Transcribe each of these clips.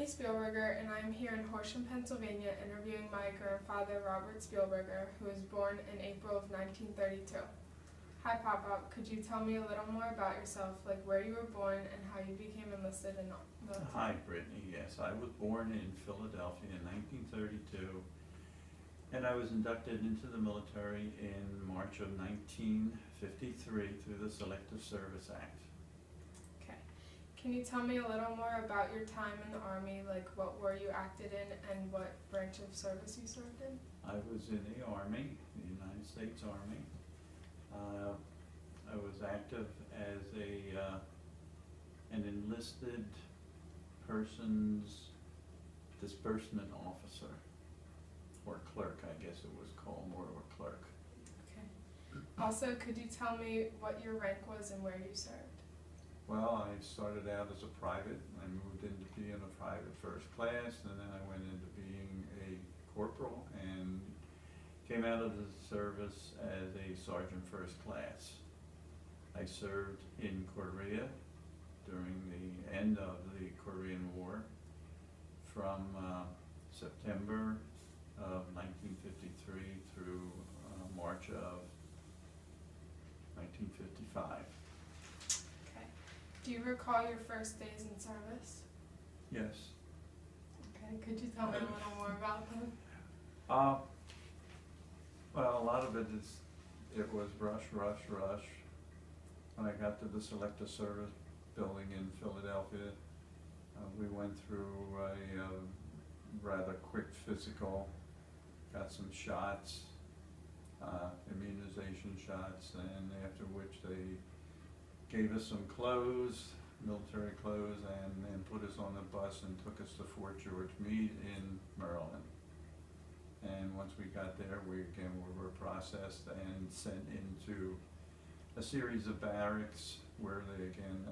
Brittany Spielberger, and I am here in Horsham, Pennsylvania, interviewing my grandfather, Robert Spielberger, who was born in April of 1932. Hi, Papa. Could you tell me a little more about yourself, like where you were born and how you became enlisted in the military? Hi, Brittany. Yes, I was born in Philadelphia in 1932, and I was inducted into the military in March of 1953 through the Selective Service Act. Okay. Can you tell me a little more about your time in the Army, like what war you acted in and what branch of service you served in? I was in the Army, the United States Army. I was active as an enlisted person's disbursement officer, or clerk, I guess it was called, more of a clerk. Okay. Also, could you tell me what your rank was and where you served? Well, I started out as a private. I moved into being a private first class, and then I went into being a corporal and came out of the service as a sergeant first class. I served in Korea during the end of the Korean War from September of 1953 through March of 1955. Okay. Do you recall your first days in service? Yes. Okay. Could you tell me a little more about them? Well, a lot of it was rush. When I got to the Selective Service building in Philadelphia, we went through a rather quick physical, got some shots, immunization shots, and after which they gave us some clothes, military clothes, and then put us on the bus and took us to Fort George Meade in Maryland. And once we got there, we were processed and sent into a series of barracks where they again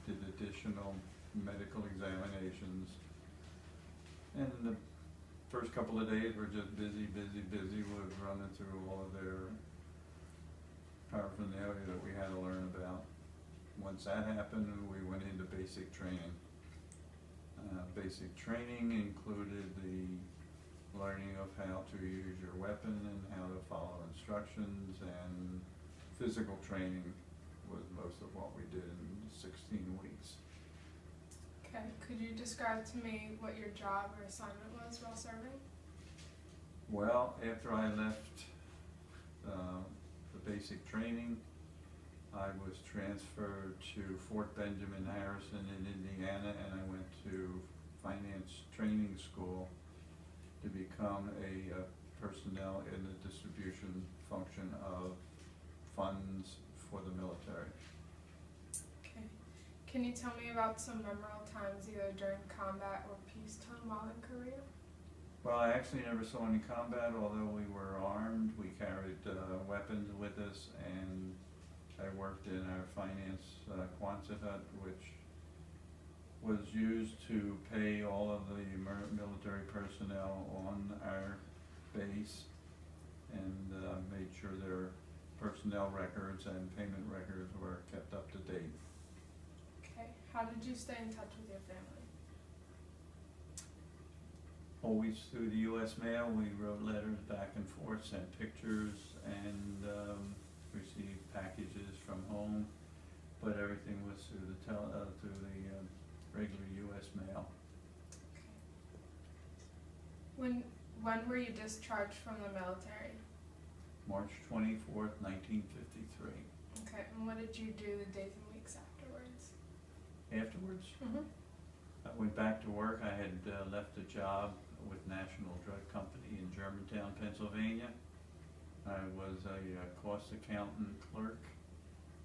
did additional medical examinations. And the first couple of days were just busy with running through all of their paraphernalia that we had to learn about. Once that happened, we went into basic training. Basic training included the learning of how to use your weapon and how to follow instructions, and physical training was most of what we did in 16 weeks. Okay. Could you describe to me what your job or assignment was while serving? Well, after I left the basic training, I was transferred to Fort Benjamin Harrison in Indiana, and I went to finance training school to become a personnel in the distribution function of funds for the military. Okay. Can you tell me about some memorable times either during combat or peacetime while in Korea? Well, I actually never saw any combat, although we were armed. We carried weapons with us, and I worked in our finance Quonset hut, which was used to pay all of the military personnel on our base, and made sure their personnel records and payment records were kept up to date. Okay. How did you stay in touch with your family? Always through the U.S. mail. We wrote letters back and forth, sent pictures, and received packages from home, but everything was through the regular U.S. mail. Okay. When were you discharged from the military? March 24th, 1953. Okay. And what did you do the days and weeks afterwards? Afterwards, Mm-hmm. I went back to work. I had left a job with National Drug Company in Germantown, Pennsylvania. I was a cost accountant clerk,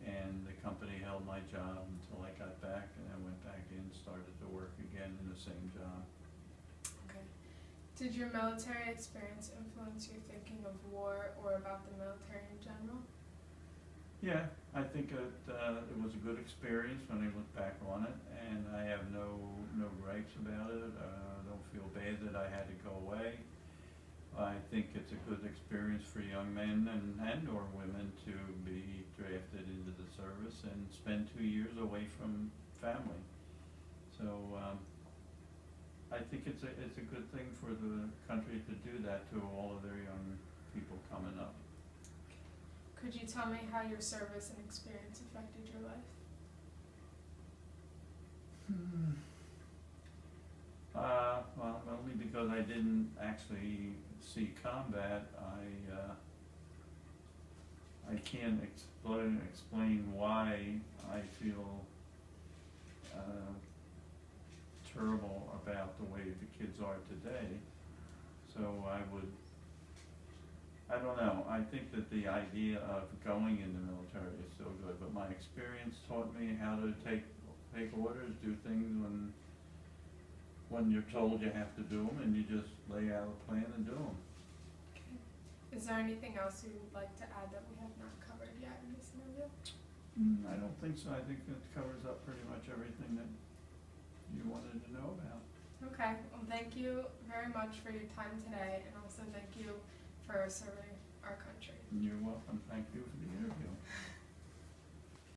and the company held my job until I got back, and I went back in, started to work again in the same job. Okay. Did your military experience influence your thinking of war or about the military in general? Yeah, I think it was a good experience when I look back on it, and I have no gripes about it. I don't feel bad that I had to go away. I think it's a good experience for young men and or women to be drafted into the service and spend 2 years away from family. So think it's a good thing for the country to do that to all of their young people coming up. Could you tell me how your service and experience affected your life? Well, only because I didn't actually see combat, I can't explain why I feel terrible about the way the kids are today. So I don't know, I think that the idea of going in the military is still good, but my experience taught me how to take orders, do things when you're told you have to do them, and you just lay out a plan and do them. Okay. Is there anything else you would like to add that we have not covered yet in this interview? I don't think so. I think that covers up pretty much everything that you wanted to know about. Okay, well thank you very much for your time today, and also thank you for serving our country. You're welcome. Thank you for the interview.